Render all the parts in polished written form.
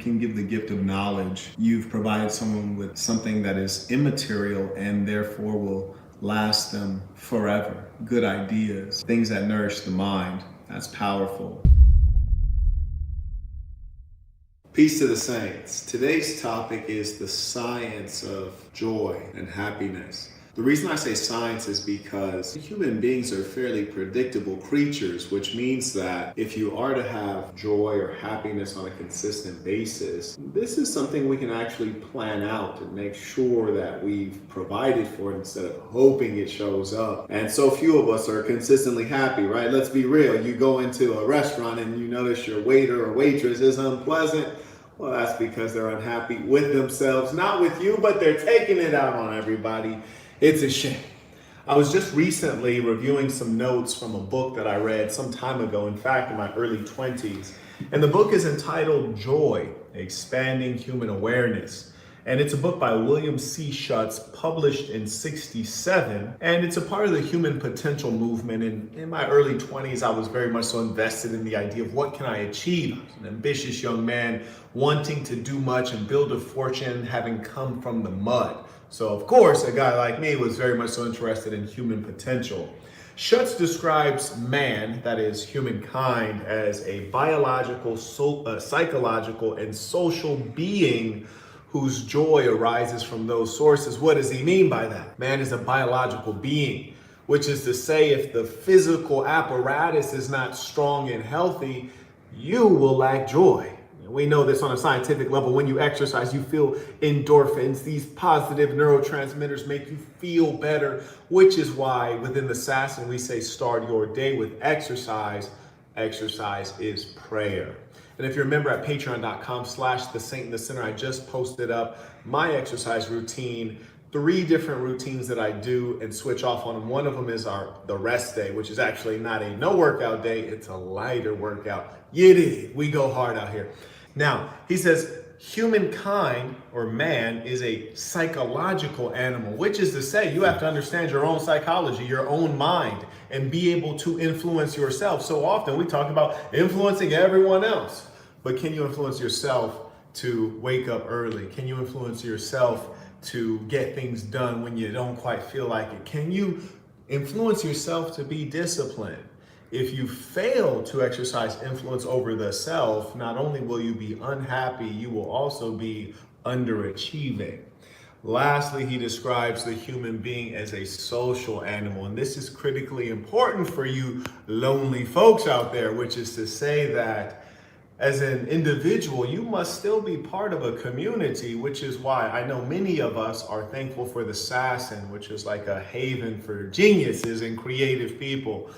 can give the gift of knowledge. You've provided someone with something that is immaterial and therefore will last them forever. Good ideas, things that nourish the mind. That's powerful. Peace to the saints. Today's topic is the science of joy and happiness. The reason I say science is because human beings are fairly predictable creatures, which means that if you are to have joy or happiness on a consistent basis, this is something we can actually plan out and make sure that we've provided for it instead of hoping it shows up. And so few of us are consistently happy, right? Let's be real. You go into a restaurant and you notice your waiter or waitress is unpleasant. Well, that's because they're unhappy with themselves, not with you, but they're taking it out on everybody. It's a shame. I was just recently reviewing some notes from a book that I read some time ago, in fact, in my early 20s. And the book is entitled Joy, Expanding Human Awareness. And it's a book by William C. Schutz, published in '67. And it's a part of the human potential movement. And in my early 20s, I was very much so invested in the idea of what can I achieve? I was an ambitious young man wanting to do much and build a fortune, having come from the mud. So of course, a guy like me was very much so interested in human potential. Schutz describes man, that is humankind, as a biological, psychological, and social being whose joy arises from those sources. What does he mean by that? Man is a biological being, which is to say if the physical apparatus is not strong and healthy, you will lack joy. We know this on a scientific level. When you exercise, you feel endorphins. These positive neurotransmitters make you feel better, which is why within the SASN, we say start your day with exercise. Exercise is prayer. And if you remember at patreon.com/TheSaintandTheSinner, I just posted up my exercise routine, 3 different routines that I do and switch off on. One of them is the rest day, which is actually not a no workout day. It's a lighter workout. You dig, we go hard out here. Now, he says, humankind, or man, is a psychological animal, which is to say you have to understand your own psychology, your own mind, and be able to influence yourself. So often we talk about influencing everyone else, but can you influence yourself to wake up early? Can you influence yourself to get things done when you don't quite feel like it? Can you influence yourself to be disciplined? If you fail to exercise influence over the self, not only will you be unhappy, you will also be underachieving. Lastly, he describes the human being as a social animal. And this is critically important for you lonely folks out there, which is to say that as an individual, you must still be part of a community, which is why I know many of us are thankful for the SASN, which is like a haven for geniuses and creative people.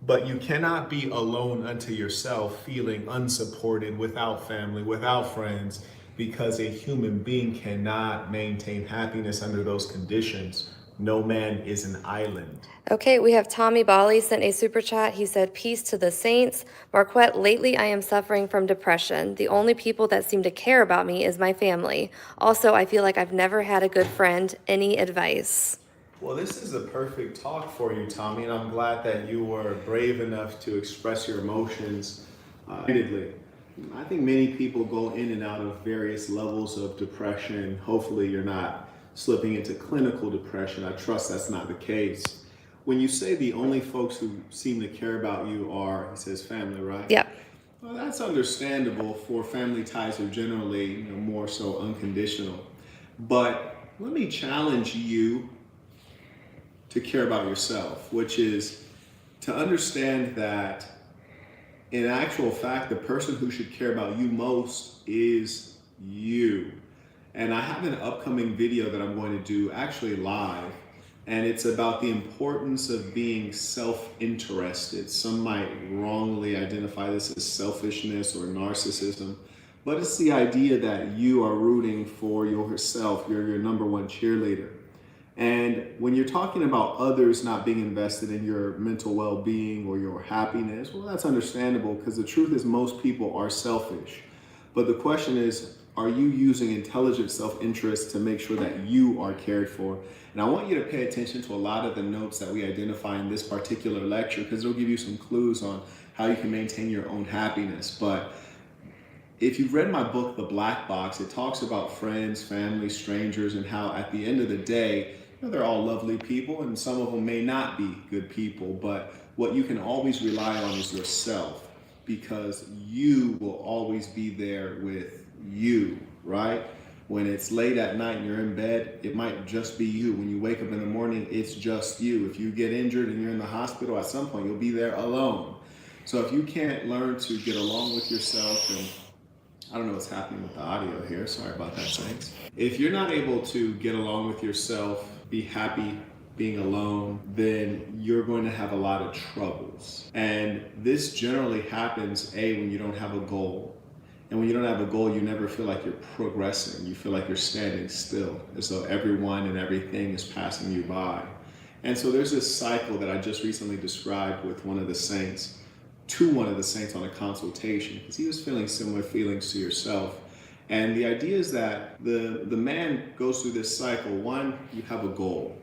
But you cannot be alone unto yourself, feeling unsupported, without family, without friends, because a human being cannot maintain happiness under those conditions. No man is an island. Okay, we have Tommy Bali sent a super chat. He said, peace to the saints. Marquett, lately I am suffering from depression. The only people that seem to care about me is my family. Also, I feel like I've never had a good friend. Any advice? Well, this is a perfect talk for you, Tommy, and I'm glad that you were brave enough to express your emotions candidly. I think many people go in and out of various levels of depression. Hopefully you're not slipping into clinical depression. I trust that's not the case. When you say the only folks who seem to care about you are, he says family, right? Yep. Well, that's understandable, for family ties are generally more so unconditional. But let me challenge you to care about yourself, which is to understand that in actual fact, the person who should care about you most is you. And I have an upcoming video that I'm going to do actually live, and it's about the importance of being self-interested. Some might wrongly identify this as selfishness or narcissism, but it's the idea that you are rooting for yourself. You're your number one cheerleader. And when you're talking about others not being invested in your mental well-being or your happiness, well, that's understandable, because the truth is most people are selfish. But the question is, are you using intelligent self-interest to make sure that you are cared for? And I want you to pay attention to a lot of the notes that we identify in this particular lecture, because it'll give you some clues on how you can maintain your own happiness. But If you've read my book, The Black Box, it talks about friends, family, strangers, and how at the end of the day, they're all lovely people and some of them may not be good people, but what you can always rely on is yourself because you will always be there with you, right? When it's late at night and you're in bed, it might just be you. When you wake up in the morning, it's just you. If you get injured and you're in the hospital, at some point you'll be there alone. So if you can't learn to get along with yourself, and I don't know what's happening with the audio here, sorry about that, Saints. If you're not able to get along with yourself, be happy being alone, then you're going to have a lot of troubles. And this generally happens, when you don't have a goal. And when you don't have a goal, you never feel like you're progressing. You feel like you're standing still, as though everyone and everything is passing you by. And so there's this cycle that I just recently described with one of the saints, on a consultation, because he was feeling similar feelings to yourself. And the idea is that the man goes through this cycle. One, you have a goal.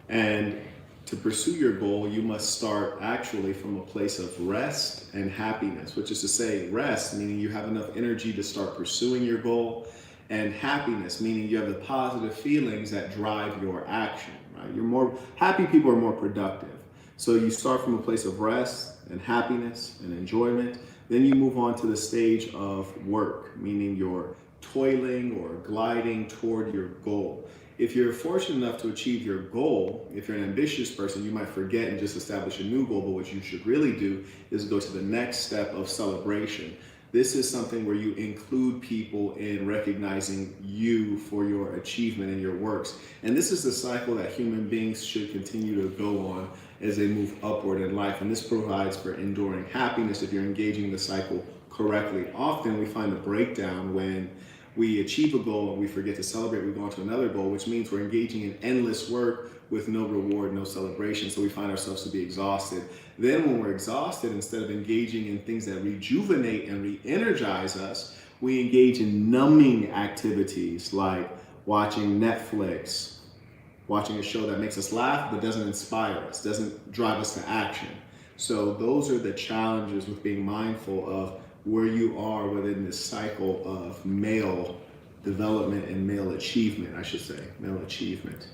And to pursue your goal, you must start actually from a place of rest and happiness, which is to say rest, meaning you have enough energy to start pursuing your goal, and happiness, meaning you have the positive feelings that drive your action, right? Happy people are more productive. So you start from a place of rest and happiness and enjoyment. Then you move on to the stage of work, meaning you're toiling or gliding toward your goal. If you're fortunate enough to achieve your goal, if you're an ambitious person, you might forget and just establish a new goal, but what you should really do is go to the next step of celebration. This is something where you include people in recognizing you for your achievement and your works. And this is the cycle that human beings should continue to go on as they move upward in life. And this provides for enduring happiness if you're engaging the cycle correctly. Often we find a breakdown when we achieve a goal and we forget to celebrate, we go on to another goal, which means we're engaging in endless work with no reward, no celebration. So we find ourselves to be exhausted. Then when we're exhausted, instead of engaging in things that rejuvenate and re-energize us, we engage in numbing activities like watching Netflix, watching a show that makes us laugh but doesn't inspire us, doesn't drive us to action. So those are the challenges with being mindful of where you are within this cycle of male development and male achievement, male achievement.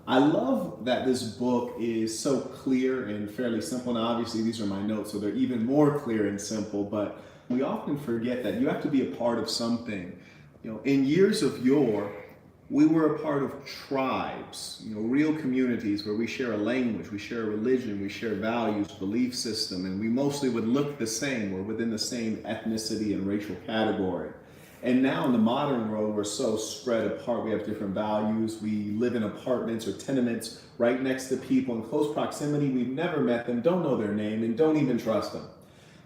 I love that this book is so clear and fairly simple. Now, obviously, these are my notes, so they're even more clear and simple, but we often forget that you have to be a part of something. In years of yore, we were a part of tribes, real communities where we share a language, we share a religion, we share values, belief system, and we mostly would look the same. We're within the same ethnicity and racial category. And now in the modern world, we're so spread apart. We have different values. We live in apartments or tenements right next to people in close proximity. We've never met them, don't know their name, and don't even trust them.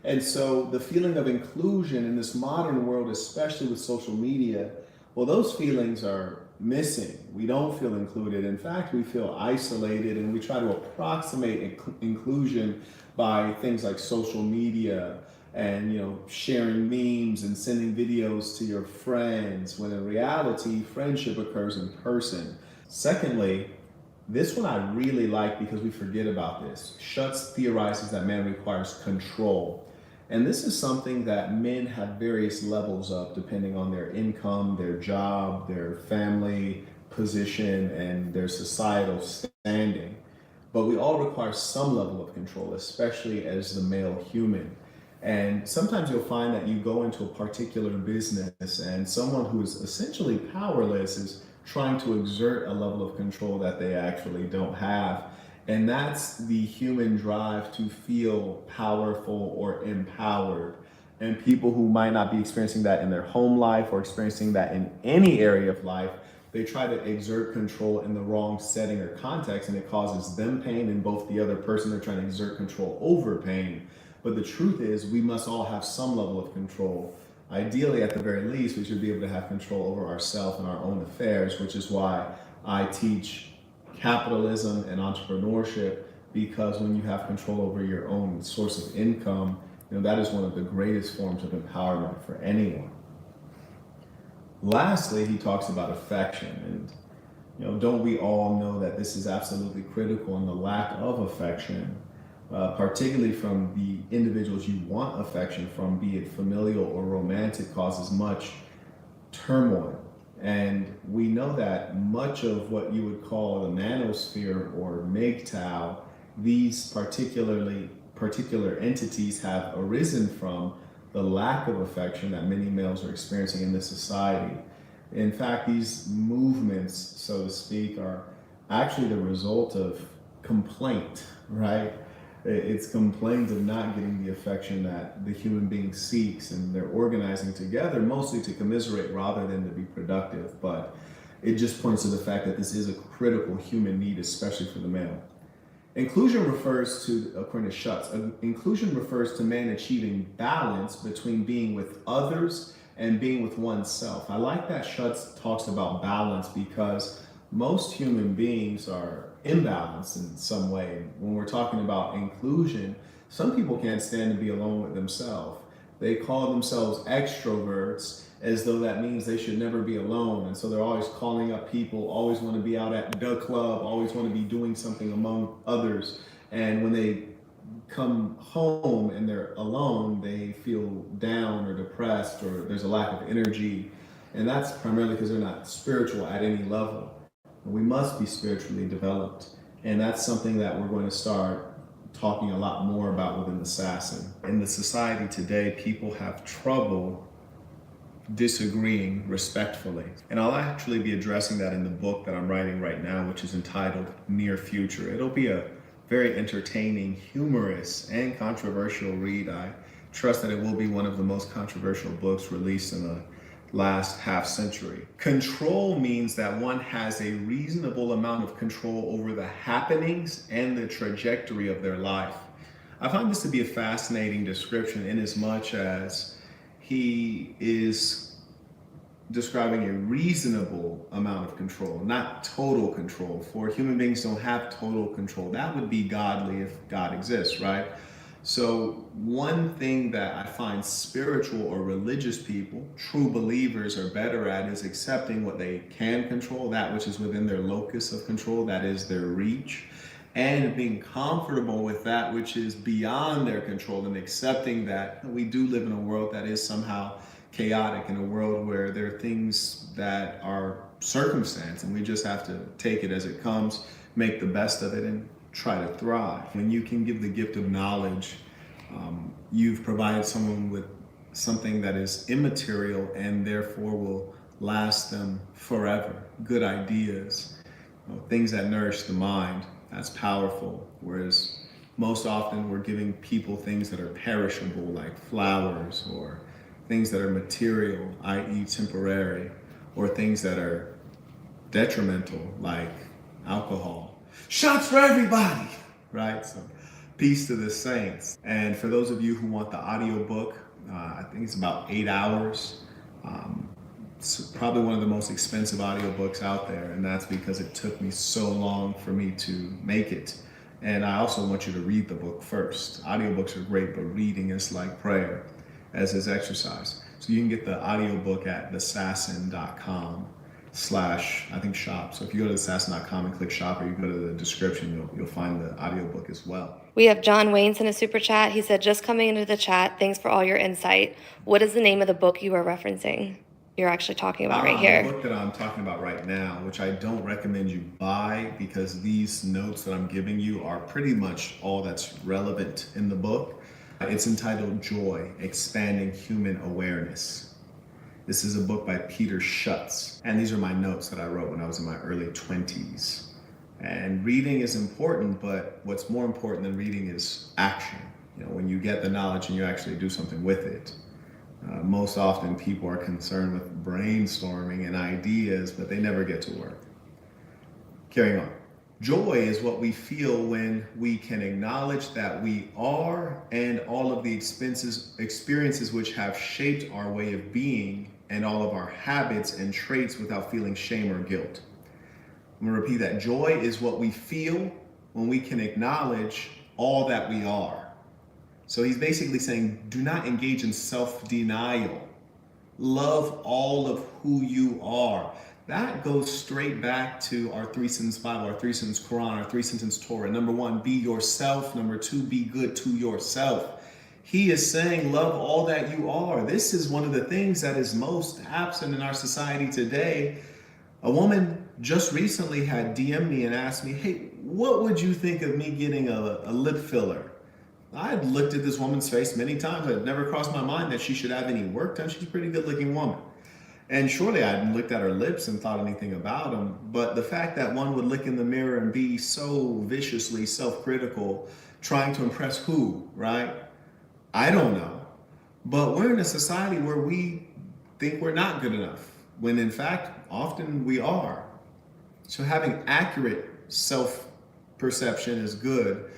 And so the feeling of inclusion in this modern world, especially with social media, well, those feelings are missing. We don't feel included. In fact, we feel isolated, and we try to approximate inclusion by things like social media and sharing memes and sending videos to your friends, when in reality friendship occurs in person. Secondly, this one I really like because we forget about this. Schutz theorizes that man requires control. And this is something that men have various levels of depending on their income, their job, their family position, and their societal standing. But we all require some level of control, especially as the male human. And sometimes you'll find that you go into a particular business and someone who is essentially powerless is trying to exert a level of control that they actually don't have. And that's the human drive to feel powerful or empowered. And people who might not be experiencing that in their home life or experiencing that in any area of life, they try to exert control in the wrong setting or context, and it causes them pain and both the other person they're trying to exert control over pain. But the truth is, we must all have some level of control. Ideally, at the very least, we should be able to have control over ourselves and our own affairs, which is why I teach capitalism and entrepreneurship, because when you have control over your own source of income, that is one of the greatest forms of empowerment for anyone. Lastly, he talks about affection, and don't we all know that this is absolutely critical, and the lack of affection particularly from the individuals you want affection from, be it familial or romantic, causes much turmoil. And we know that much of what you would call the manosphere or MGTOW, these particular entities have arisen from the lack of affection that many males are experiencing in this society. In fact, these movements, so to speak, are actually the result of complaint, right? It's complaint of not getting the affection that the human being seeks, and they're organizing together mostly to commiserate rather than to be productive. But it just points to the fact that this is a critical human need, especially for the male. Inclusion refers to, according to Schutz, inclusion refers to man achieving balance between being with others and being with oneself. I like that Schutz talks about balance because most human beings are imbalanced in some way. When we're talking about inclusion, some people can't stand to be alone with themselves. They call themselves extroverts as though that means they should never be alone. And so they're always calling up people, always want to be out at the club, always want to be doing something among others. And when they come home and they're alone, they feel down or depressed, or there's a lack of energy. And that's primarily because they're not spiritual at any level. We must be spiritually developed. And that's something that we're going to start talking a lot more about within the SASN. In the society today, people have trouble disagreeing respectfully. And I'll actually be addressing that in the book that I'm writing right now, which is entitled Near Future. It'll be a very entertaining, humorous, and controversial read. I trust that it will be one of the most controversial books released in the last half century. Control means that one has a reasonable amount of control over the happenings and the trajectory of their life. I find this to be a fascinating description in as much as he is describing a reasonable amount of control, not total control. For human beings don't have total control. That would be godly if God exists, right? So one thing that I find spiritual or religious people, true believers, are better at is accepting what they can control, that which is within their locus of control, that is their reach, and being comfortable with that which is beyond their control, and accepting that we do live in a world that is somehow chaotic, in a world where there are things that are circumstance, and we just have to take it as it comes, make the best of it, and try to thrive. When you can give the gift of knowledge, you've provided someone with something that is immaterial and therefore will last them forever. Good ideas, things that nourish the mind. That's powerful. Whereas most often we're giving people things that are perishable, like flowers, or things that are material, i.e. temporary, or things that are detrimental, like alcohol. Shots for everybody, right? So peace to the saints. And for those of you who want the audiobook, I think it's about 8 hours. It's probably one of the most expensive audiobooks out there, and that's because it took me so long for me to make it. And I also want you to read the book first. Audiobooks are great, but reading is like prayer, as is exercise. So you can get the audiobook at thesasn.com/shop. So if you go to thesasn.com and click shop, or you go to the description, you'll find the audiobook as well. We have John Waynes in a super chat. He said, just coming into the chat, thanks for all your insight. What is the name of the book you are referencing? You're actually talking about right here. The book that I'm talking about right now, which I don't recommend you buy because these notes that I'm giving you are pretty much all that's relevant in the book. It's entitled Joy, Expanding Human Awareness. This is a book by Peter Schutz, and these are my notes that I wrote when I was in my early 20s. And reading is important, but what's more important than reading is action. When you get the knowledge and you actually do something with it. Most often people are concerned with brainstorming and ideas, but they never get to work. Carrying on. Joy is what we feel when we can acknowledge that we are, and all of the experiences which have shaped our way of being and all of our habits and traits without feeling shame or guilt. I'm going to repeat that. Joy is what we feel when we can acknowledge all that we are. So he's basically saying, do not engage in self-denial. Love all of who you are. That goes straight back to our 3 sentence Bible, our 3 sentence Quran, our 3 sentence Torah. Number one, be yourself. Number two, be good to yourself. He is saying, love all that you are. This is one of the things that is most absent in our society today. A woman just recently had DM'd me and asked me, hey, what would you think of me getting a lip filler? I had looked at this woman's face many times. It never crossed my mind that she should have any work done. She's a pretty good looking woman. And surely I hadn't looked at her lips and thought anything about them. But the fact that one would look in the mirror and be so viciously self-critical, trying to impress who, right? I don't know. But we're in a society where we think we're not good enough, when in fact, often we are. So having accurate self-perception is good,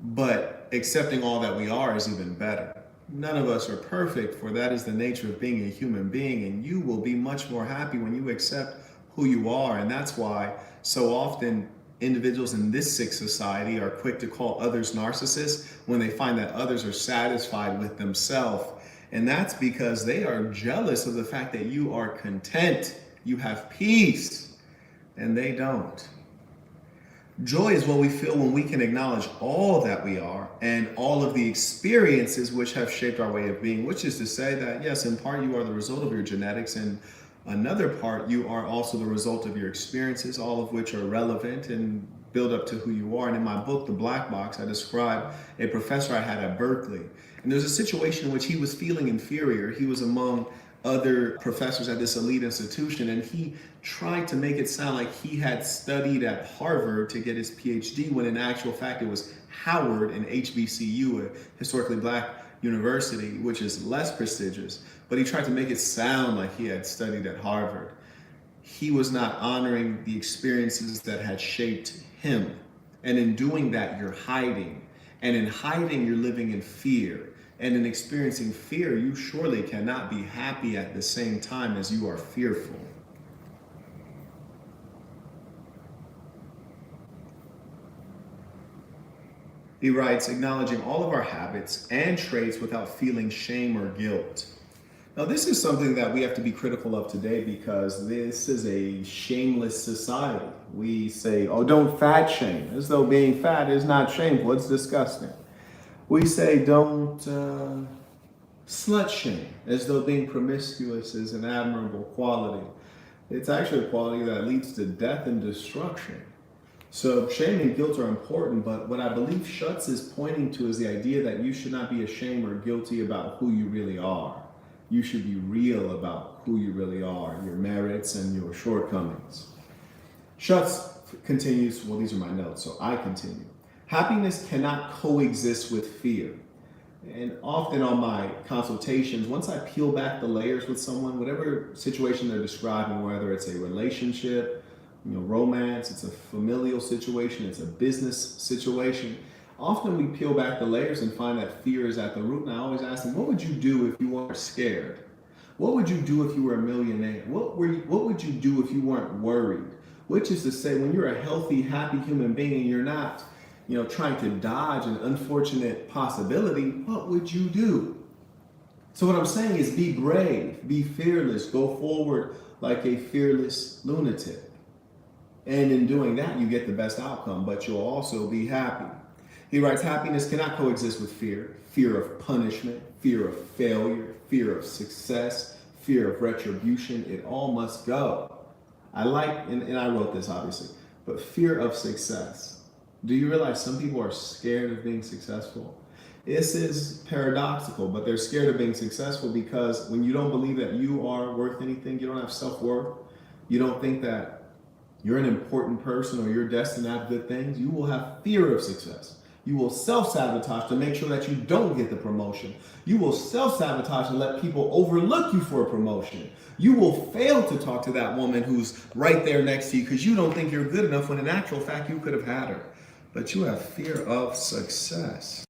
but accepting all that we are is even better. None of us are perfect, for that is the nature of being a human being, and you will be much more happy when you accept who you are. And that's why so often individuals in this sick society are quick to call others narcissists when they find that others are satisfied with themselves. And that's because they are jealous of the fact that you are content, you have peace, and they don't. Joy is what we feel when we can acknowledge all that we are and all of the experiences which have shaped our way of being, which is to say that, yes, in part you are the result of your genetics, and another part you are also the result of your experiences, all of which are relevant and build up to who you are. And in my book, The Black Box, I describe a professor I had at Berkeley. And there's a situation in which he was feeling inferior. He was among other professors at this elite institution, and he tried to make it sound like he had studied at Harvard to get his PhD, when in actual fact it was Howard and HBCU, a historically black university, which is less prestigious. But he tried to make it sound like he had studied at Harvard. He was not honoring the experiences that had shaped him. And in doing that, you're hiding. And in hiding, you're living in fear. And in experiencing fear, you surely cannot be happy at the same time as you are fearful. He writes, acknowledging all of our habits and traits without feeling shame or guilt. Now, this is something that we have to be critical of today, because this is a shameless society. We say, oh, don't fat shame, as though being fat is not shameful. It's disgusting. We say, don't slut shame, as though being promiscuous is an admirable quality. It's actually a quality that leads to death and destruction. So shame and guilt are important, but what I believe Schutz is pointing to is the idea that you should not be ashamed or guilty about who you really are. You should be real about who you really are, your merits and your shortcomings. Schutz continues, well, these are my notes, so I continue. Happiness cannot coexist with fear. And often on my consultations, once I peel back the layers with someone, whatever situation they're describing, whether it's a relationship, romance, it's a familial situation, it's a business situation, often we peel back the layers and find that fear is at the root. And I always ask them, what would you do if you weren't scared? What would you do if you were a millionaire? What would you do if you weren't worried? Which is to say, when you're a healthy, happy human being and you're not trying to dodge an unfortunate possibility, what would you do? So what I'm saying is, be brave, be fearless, go forward like a fearless lunatic. And in doing that, you get the best outcome, but you'll also be happy. He writes, happiness cannot coexist with fear. Fear of punishment, fear of failure, fear of success, fear of retribution. It all must go. I wrote this obviously, but fear of success. Do you realize some people are scared of being successful? This is paradoxical, but they're scared of being successful because when you don't believe that you are worth anything, you don't have self-worth, you don't think that you're an important person or you're destined to have good things, you will have fear of success. You will self-sabotage to make sure that you don't get the promotion. You will self-sabotage and let people overlook you for a promotion. You will fail to talk to that woman who's right there next to you because you don't think you're good enough, when in actual fact you could have had her. But you have fear of success.